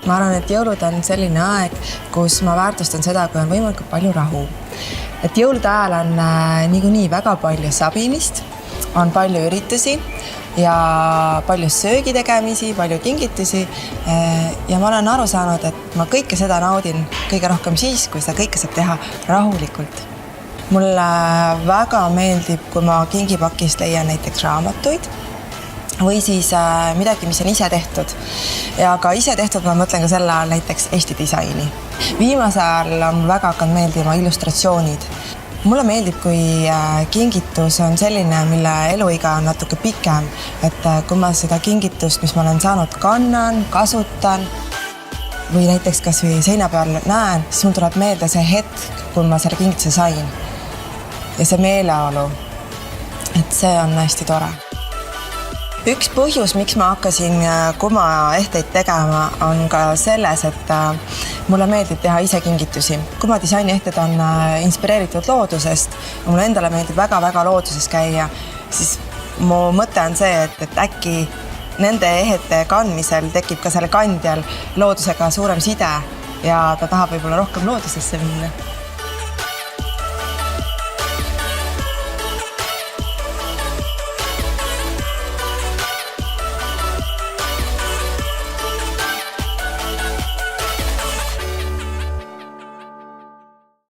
Ma arvan, et jõulud on selline aeg, kus ma väärtustan seda, kui on võimalikult palju rahu. Et jõulude ajal on niikuinii väga palju sabimist, on palju üritusi ja palju söögi tegemisi, palju kingitusi. Ja ma olen aru saanud, et ma kõike seda naudin kõige rohkem siis, kui seda kõike saab teha rahulikult. Mulle väga meeldib, kui ma kingipakist leian näiteks raamatuid või siis midagi, mis on ise tehtud. Ja ka ise tehtud ma mõtlen ka selle all näiteks Eesti disaini. Viimase ajal on väga hakanud meeldima illustratsioonid. Mulle meeldib, kui kingitus on selline, mille eluiga on natuke pikem. Et kui ma seda kingitust, mis ma olen saanud, kannan, kasutan või näiteks kas või seina peal näen, siis mul tuleb meelde see hetk, kui ma selle kingituse sain. Ja see meeleolu, et see on hästi tore. Üks põhjus, miks ma hakkasin kumaehteid tegema, on ka selles, et mulle meeldib teha ise kingitusi. Kuma disainiehtid on inspireeritud loodusest ja mulle endale meeldib väga-väga looduses käia, siis mu mõte on see, et äkki nende ehete kandmisel tekib ka selle kandjal loodusega suurem side ja ta tahab võib-olla rohkem loodusesse minna.